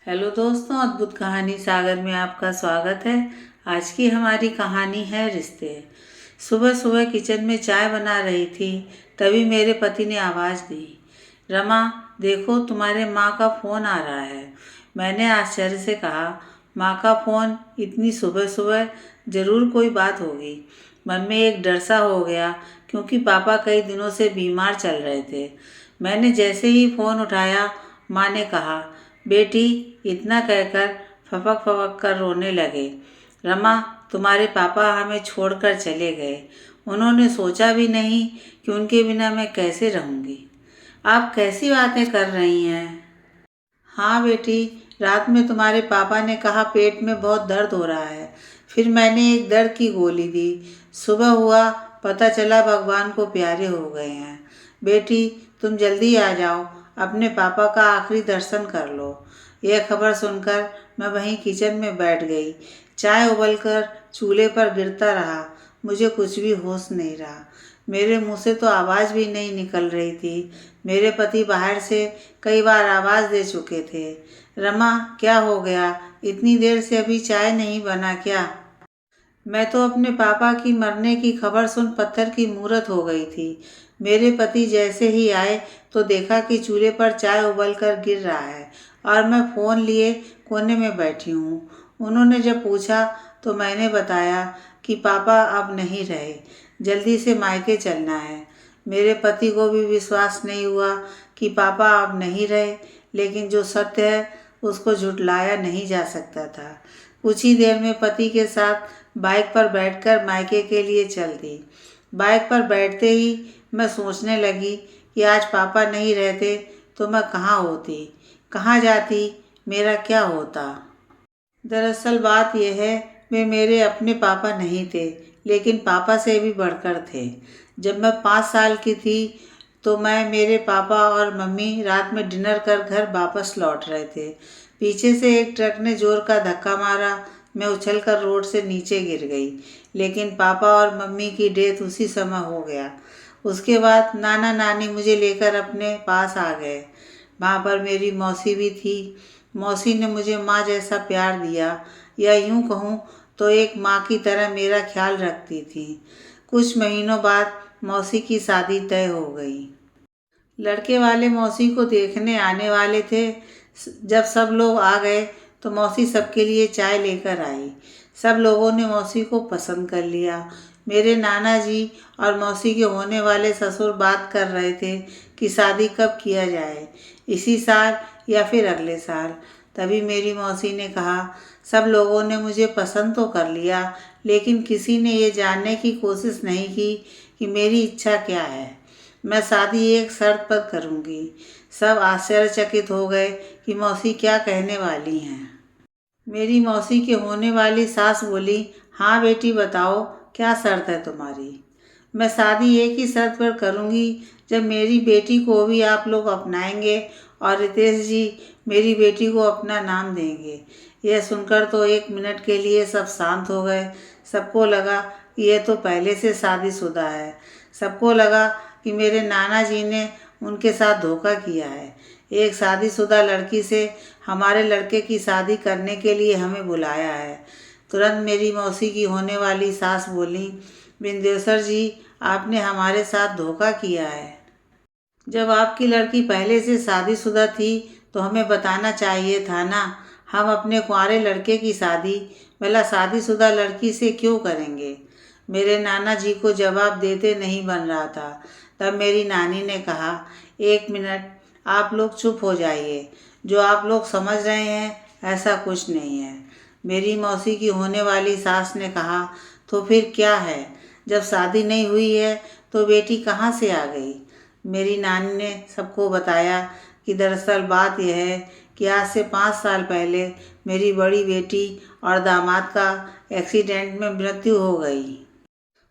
Hello दोस्तों, अद्भुत कहानी सागर में आपका स्वागत है। आज की हमारी कहानी है रिश्ते। सुबह सुबह किचन में चाय बना रही थी, तभी मेरे पति ने आवाज़ दी, रमा देखो तुम्हारे माँ का फ़ोन आ रहा है। मैंने आश्चर्य से कहा, माँ का फ़ोन इतनी सुबह सुबह? ज़रूर कोई बात होगी। मन में एक डर सा हो गया क्योंकि पापा कई दिनों से बीमार चल रहे थे। मैंने जैसे ही फ़ोन उठाया, माँ ने कहा, बेटी, इतना कहकर फपक फपक कर रोने लगे। रमा, तुम्हारे पापा हमें छोड़कर चले गए। उन्होंने सोचा भी नहीं कि उनके बिना मैं कैसे रहूँगी। आप कैसी बातें कर रही हैं? हाँ बेटी, रात में तुम्हारे पापा ने कहा पेट में बहुत दर्द हो रहा है। फिर मैंने एक दर्द की गोली दी। सुबह हुआ, पता चला भगवान को प्यारे हो गए हैं। बेटी, तुम जल्दी आ जाओ, अपने पापा का आखिरी दर्शन कर लो। यह खबर सुनकर मैं वहीं किचन में बैठ गई। चाय उबलकर चूल्हे पर गिरता रहा। मुझे कुछ भी होश नहीं रहा। मेरे मुंह से तो आवाज़ भी नहीं निकल रही थी। मेरे पति बाहर से कई बार आवाज़ दे चुके थे। रमा, क्या हो गया? इतनी देर से अभी चाय नहीं बना क्या? मैं तो अपने पापा की मरने की खबर सुन पत्थर की मूरत हो गई थी। मेरे पति जैसे ही आए तो देखा कि चूल्हे पर चाय उबलकर गिर रहा है और मैं फ़ोन लिए कोने में बैठी हूँ। उन्होंने जब पूछा तो मैंने बताया कि पापा अब नहीं रहे, जल्दी से मायके चलना है। मेरे पति को भी विश्वास नहीं हुआ कि पापा अब नहीं रहे, लेकिन जो सत्य है उसको झुठलाया नहीं जा सकता था। कुछ ही देर में पति के साथ बाइक पर बैठकर मायके के लिए चल दी। बाइक पर बैठते ही मैं सोचने लगी कि आज पापा नहीं रहते तो मैं कहाँ होती, कहाँ जाती, मेरा क्या होता। दरअसल बात यह है, वे मेरे अपने पापा नहीं थे, लेकिन पापा से भी बढ़कर थे। जब मैं 5 साल की थी तो मैं, मेरे पापा और मम्मी रात में डिनर कर घर वापस लौट रहे थे। पीछे से एक ट्रक ने जोर का धक्का मारा। मैं उछलकर रोड से नीचे गिर गई, लेकिन पापा और मम्मी की डेथ उसी समय हो गया। उसके बाद नाना नानी मुझे लेकर अपने पास आ गए। वहाँ पर मेरी मौसी भी थी। मौसी ने मुझे माँ जैसा प्यार दिया, या यूँ कहूँ तो एक माँ की तरह मेरा ख्याल रखती थी। कुछ महीनों बाद मौसी की शादी तय हो गई। लड़के वाले मौसी को देखने आने वाले थे। जब सब लोग आ गए तो मौसी सबके लिए चाय लेकर आई। सब लोगों ने मौसी को पसंद कर लिया। मेरे नाना जी और मौसी के होने वाले ससुर बात कर रहे थे कि शादी कब किया जाए, इसी साल या फिर अगले साल। तभी मेरी मौसी ने कहा, सब लोगों ने मुझे पसंद तो कर लिया, लेकिन किसी ने ये जानने की कोशिश नहीं की कि मेरी इच्छा क्या है। मैं शादी एक शर्त पर करूँगी। सब आश्चर्यचकित हो गए कि मौसी क्या कहने वाली हैं। मेरी मौसी के होने वाली सास बोली, हाँ बेटी बताओ, क्या शर्त है तुम्हारी? मैं शादी एक ही शर्त पर करूँगी, जब मेरी बेटी को भी आप लोग अपनाएंगे और रितेश जी मेरी बेटी को अपना नाम देंगे। यह सुनकर तो 1 मिनट के लिए सब शांत हो गए। सबको लगा कि यह तो पहले से शादीशुदा है। सबको लगा कि मेरे नाना जी ने उनके साथ धोखा किया है। एक शादीशुदा लड़की से हमारे लड़के की शादी करने के लिए हमें बुलाया है। तुरंत मेरी मौसी की होने वाली सास बोली, बिंदेश्वर जी, आपने हमारे साथ धोखा किया है। जब आपकी लड़की पहले से शादीशुदा थी तो हमें बताना चाहिए था ना। हम अपने कुंवारे लड़के की शादी भला शादीशुदा लड़की से क्यों करेंगे? मेरे नाना जी को जवाब देते नहीं बन रहा था। तब मेरी नानी ने कहा, 1 मिनट, आप लोग चुप हो जाइए। जो आप लोग समझ रहे हैं ऐसा कुछ नहीं है। मेरी मौसी की होने वाली सास ने कहा, तो फिर क्या है? जब शादी नहीं हुई है तो बेटी कहाँ से आ गई? मेरी नानी ने सबको बताया कि दरअसल बात यह है कि आज से 5 साल पहले मेरी बड़ी बेटी और दामाद का एक्सीडेंट में मृत्यु हो गई।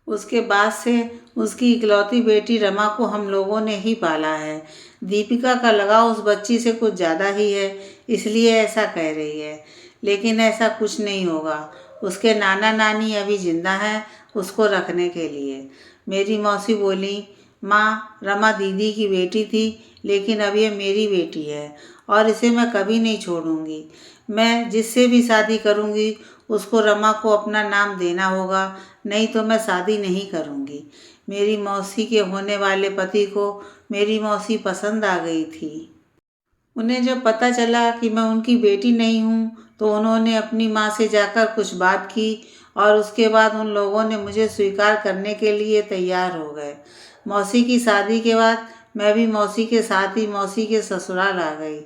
उसके बाद से उसकी इकलौती बेटी रमा को हम लोगों ने ही पाला है। दीपिका का लगाव उस बच्ची से कुछ ज़्यादा ही है, इसलिए ऐसा कह रही है, लेकिन ऐसा कुछ नहीं होगा। उसके नाना नानी अभी जिंदा हैं उसको रखने के लिए। मेरी मौसी बोली, माँ, रमा दीदी की बेटी थी, लेकिन अब ये मेरी बेटी है और इसे मैं कभी नहीं छोड़ूंगी। मैं जिससे भी शादी करूंगी उसको रमा को अपना नाम देना होगा, नहीं तो मैं शादी नहीं करूंगी। मेरी मौसी के होने वाले पति को मेरी मौसी पसंद आ गई थी। उन्हें जब पता चला कि मैं उनकी बेटी नहीं हूँ तो उन्होंने अपनी माँ से जाकर कुछ बात की और उसके बाद उन लोगों ने मुझे स्वीकार करने के लिए तैयार हो गए। मौसी की शादी के बाद मैं भी मौसी के साथ ही मौसी के ससुराल आ गई।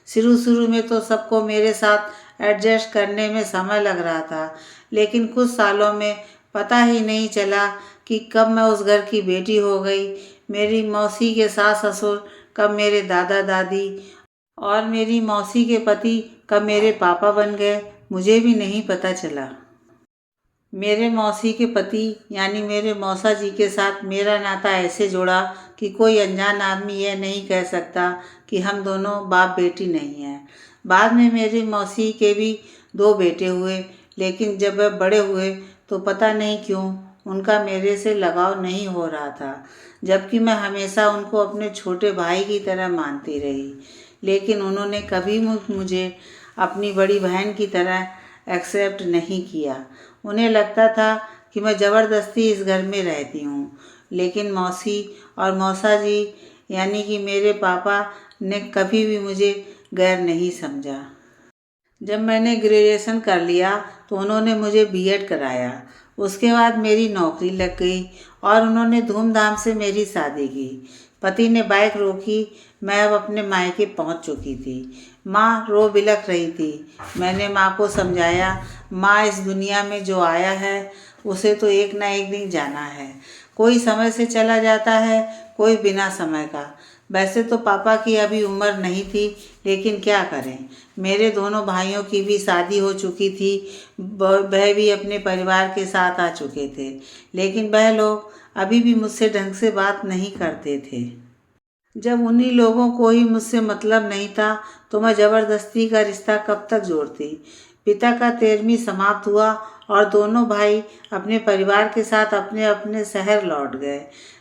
शुरू शुरू में तो सबको मेरे साथ एडजस्ट करने में समय लग रहा था, लेकिन कुछ सालों में पता ही नहीं चला कि कब मैं उस घर की बेटी हो गई। मेरी मौसी के सास ससुर कब मेरे दादा दादी और मेरी मौसी के पति कब मेरे पापा बन गए, मुझे भी नहीं पता चला। मेरे मौसी के पति यानी मेरे मौसा जी के साथ मेरा नाता ऐसे जुड़ा कि कोई अनजान आदमी यह नहीं कह सकता कि हम दोनों बाप बेटी नहीं हैं। बाद में मेरी मौसी के भी 2 बेटे हुए, लेकिन जब वे बड़े हुए तो पता नहीं क्यों उनका मेरे से लगाव नहीं हो रहा था, जबकि मैं हमेशा उनको अपने छोटे भाई की तरह मानती रही। लेकिन उन्होंने कभी मुझे अपनी बड़ी बहन की तरह एक्सेप्ट नहीं किया। उन्हें लगता था कि मैं ज़बरदस्ती इस घर में रहती हूँ। लेकिन मौसी और मौसा जी यानी कि मेरे पापा ने कभी भी मुझे गैर नहीं समझा। जब मैंने ग्रेजुएशन कर लिया तो उन्होंने मुझे बीएड कराया। उसके बाद मेरी नौकरी लग गई और उन्होंने धूमधाम से मेरी शादी की। पति ने बाइक रोकी, मैं अब अपने मायके पहुंच चुकी थी। माँ रो बिलख रही थी। मैंने माँ को समझाया, माँ इस दुनिया में जो आया है उसे तो एक ना एक दिन जाना है। कोई समय से चला जाता है, कोई बिना समय का। वैसे तो पापा की अभी उम्र नहीं थी, लेकिन क्या करें, मेरे दोनों भाइयों की भी शादी हो चुकी थी। वह भी अपने परिवार के साथ आ चुके थे, लेकिन वह लोग अभी भी मुझसे ढंग से बात नहीं करते थे। जब उन्हीं लोगों को ही मुझसे मतलब नहीं था तो मैं ज़बरदस्ती का रिश्ता कब तक जोड़ती। पिता का 13वीं समाप्त हुआ और दोनों भाई अपने परिवार के साथ अपने अपने शहर लौट गए,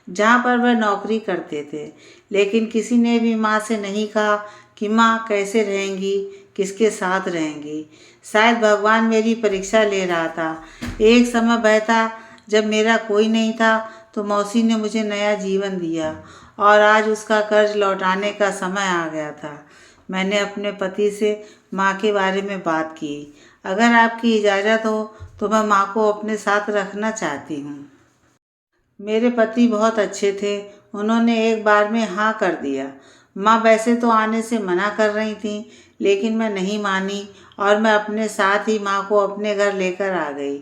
जहाँ पर वह नौकरी करते थे। लेकिन किसी ने भी माँ से नहीं कहा कि माँ कैसे रहेंगी, किसके साथ रहेंगी। शायद भगवान मेरी परीक्षा ले रहा था। एक समय वह था जब मेरा कोई नहीं था तो मौसी ने मुझे नया जीवन दिया और आज उसका कर्ज लौटाने का समय आ गया था। मैंने अपने पति से माँ के बारे में बात की। अगर आपकी इजाज़त हो तो मैं माँ को अपने साथ रखना चाहती हूँ। मेरे पति बहुत अच्छे थे, उन्होंने एक बार में हाँ कर दिया। माँ वैसे तो आने से मना कर रही थी, लेकिन मैं नहीं मानी और मैं अपने साथ ही माँ को अपने घर लेकर आ गई।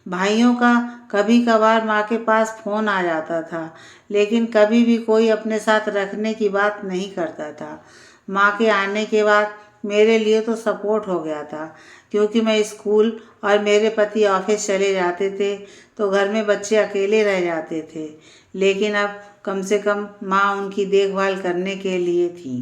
भाइयों का कभी कभार माँ के पास फ़ोन आ जाता था, लेकिन कभी भी कोई अपने साथ रखने की बात नहीं करता था। माँ के आने के बाद मेरे लिए तो सपोर्ट हो गया था, क्योंकि मैं स्कूल और मेरे पति ऑफिस चले जाते थे तो घर में बच्चे अकेले रह जाते थे। लेकिन अब कम से कम माँ उनकी देखभाल करने के लिए थी।